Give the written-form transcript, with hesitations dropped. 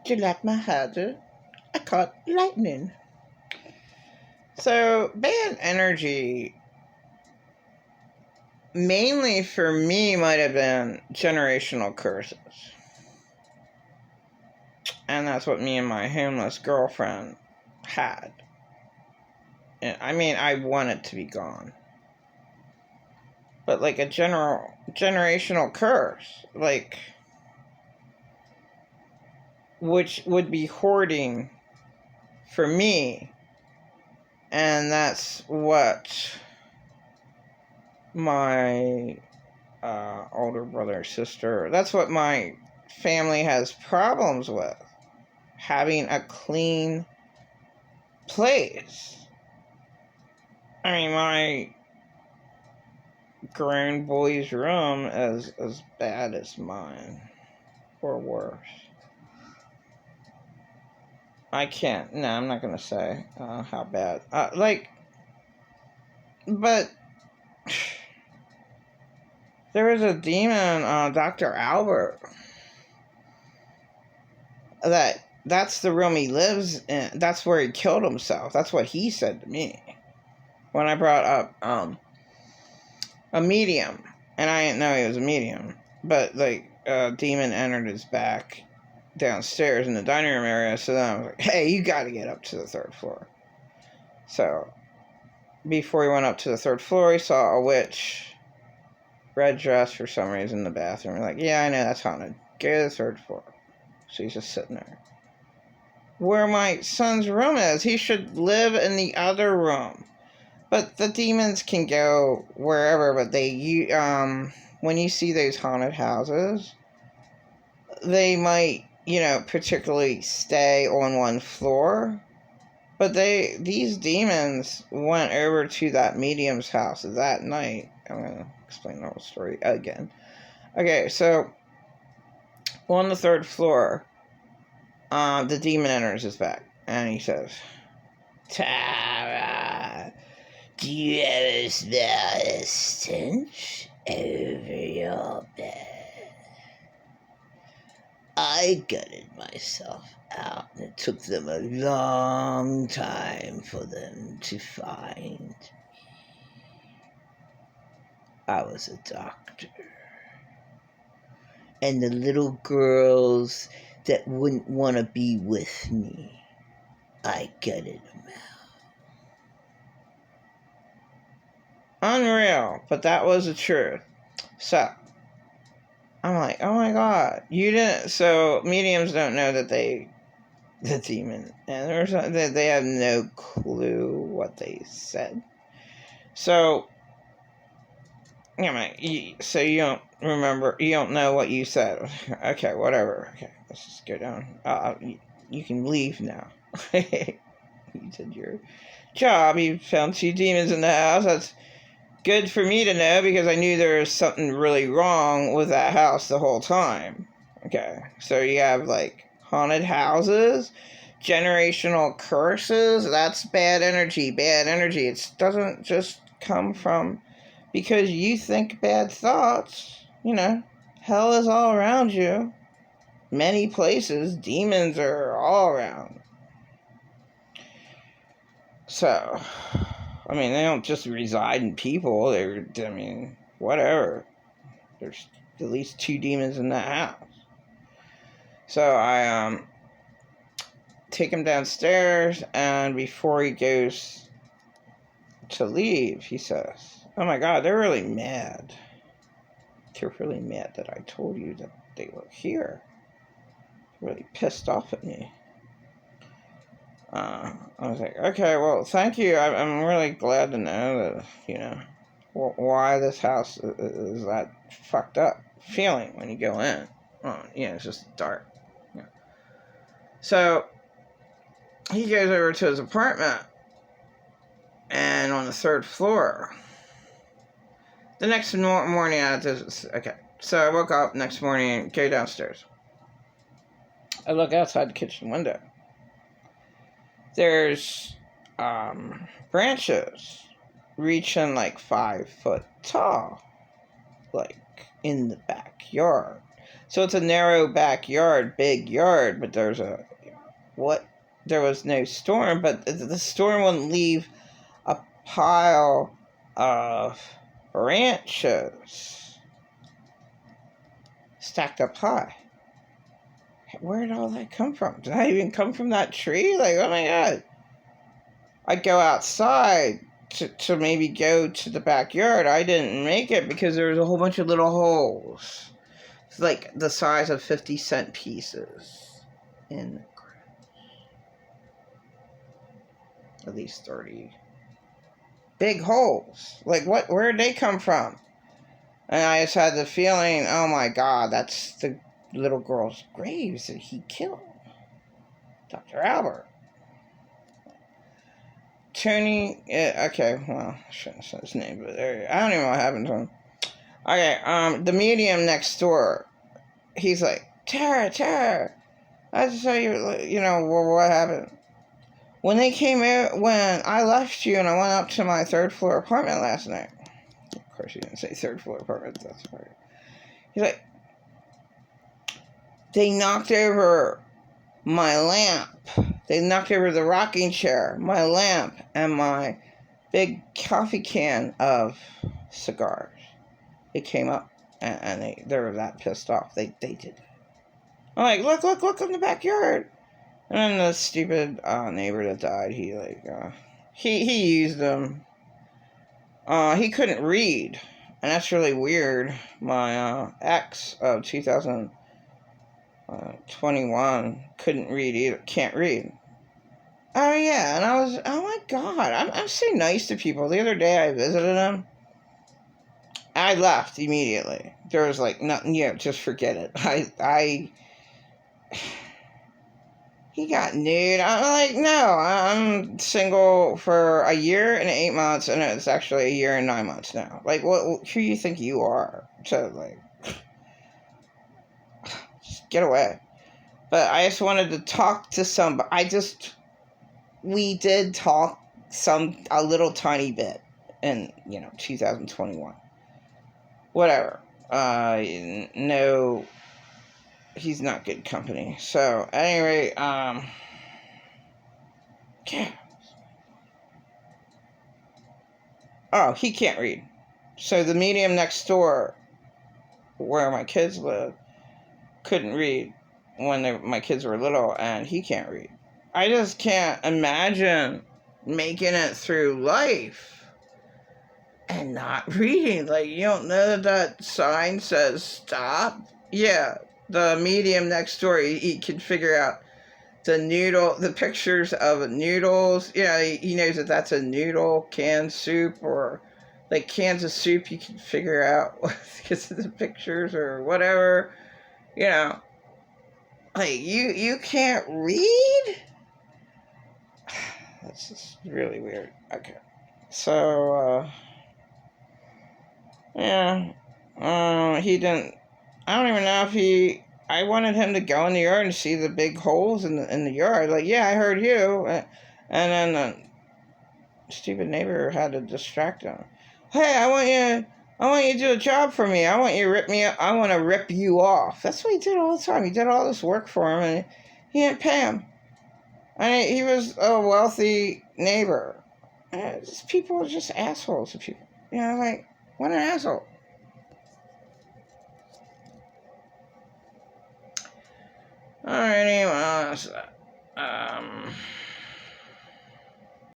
Do you like my hazard? I caught lightning. So, bad energy, mainly for me, might have been generational curses. And that's what me and my homeless girlfriend had. I mean, I want it to be gone. But like a generational curse, like, which would be hoarding for me. And that's what my older brother or sister, that's what my family has problems with. Having a clean place. I mean, my grown boy's room is as bad as mine, or worse. I can't. No, I'm not gonna say how bad. But there was a demon, Dr. Albert, that's the room he lives in. That's where he killed himself. That's what he said to me when I brought up a medium, and I didn't know he was a medium. But like, a demon entered his back downstairs in the dining room area. So then I was like, "Hey, you got to get up to the third floor." So before he went up to the third floor, he saw a witch, red dress for some reason, in the bathroom. We're like, "Yeah, I know that's haunted. Go to the third floor." So he's just sitting there. Where my son's room is, he should live in the other room. But the demons can go wherever. But when you see those haunted houses, they might, particularly stay on one floor. But these demons went over to that medium's house that night. I'm going to explain the whole story again. Okay, so on the third floor, the demon enters his back, and he says, "Tara, do you ever smell a stench over your bed?" I gutted myself out, and it took them a long time for them to find me. I was a doctor. And the little girls that wouldn't want to be with me, I gutted them out. Unreal, but that was the truth. So, I'm like, oh my God, you didn't. So, mediums don't know that the demon, and they have no clue what they said. So, so you don't remember, you don't know what you said. Okay, whatever. Okay, let's just go down. You can leave now. You did your job. You found 2 demons in the house. That's good for me to know, because I knew there was something really wrong with that house the whole time. Okay, so you have like haunted houses, generational curses. That's bad energy. Bad energy. It doesn't just come from because you think bad thoughts. Hell is all around you. Many places, demons are all around. So, they don't just reside in people. Whatever. There's at least 2 demons in that house. So I take him downstairs, and before he goes to leave, he says, "Oh my God, they're really mad. They're really mad that I told you that they were here. Really pissed off at me." I was like, okay, well, thank you. I'm really glad to know that, why this house is that fucked up feeling when you go in. It's just dark. Yeah. So he goes over to his apartment, and on the 3rd floor. The next morning, so I woke up next morning and go downstairs. I look outside the kitchen window. There's branches reaching like 5 foot tall, like in the backyard. So it's a narrow backyard, big yard, but there was no storm, but the storm wouldn't leave a pile of branches stacked up high. Where did all that come from? Did that even come from that tree? Like, oh my God. I'd go outside to maybe go to the backyard. I didn't make it because there was a whole bunch of little holes. It's like the size of 50-cent pieces in the ground. At least 30. Big holes. Like, where did they come from? And I just had the feeling, oh my God, that's the little girl's graves that he killed. Dr. Albert. Tony, okay, well, I shouldn't say his name, but I don't even know what happened to him. Okay, the medium next door, he's like, Tara, I just tell you, what happened? When they came out, when I left you and I went up to my 3rd floor apartment last night, of course he didn't say 3rd floor apartment, that's right. He's like, they knocked over my lamp. They knocked over the rocking chair, my lamp, and my big coffee can of cigars. It came up, and they were that pissed off. They did it. I'm like, look in the backyard. And then the stupid neighbor that died, he used them. He couldn't read, and that's really weird. My ex of 2021 couldn't read either. Can't read. Oh yeah, and I was, oh my God, I'm so nice to people. The other day I visited him. I left immediately. There was like nothing, just forget it. He got nude. I'm like, no, I'm single for a year and 8 months, and it's actually a year and 9 months now. Like, who do you think you are? To, like, just get away. But I just wanted to talk to somebody. We did talk a little tiny bit in, 2021. Whatever. No, he's not good company. So, anyway, yeah. Oh, he can't read. So the medium next door, where my kids live, couldn't read when my kids were little, and he can't read. I just can't imagine making it through life and not reading. Like, you don't know that sign says stop? Yeah, the medium next door, he can figure out the pictures of noodles. He knows that that's a noodle, canned soup, or like cans of soup you can figure out because of the pictures or whatever. Like, you can't read? That's just really weird. Okay. So, yeah. He didn't, I don't even know if I wanted him to go in the yard and see the big holes in the yard. Like, yeah, I heard you. And then the stupid neighbor had to distract him. Hey, I want you to do a job for me. I want you to rip me up. I want to rip you off. That's what he did all the time. He did all this work for him, and he didn't pay him. And he was a wealthy neighbor. People are just assholes to people. Like, what an asshole. Alrighty, well,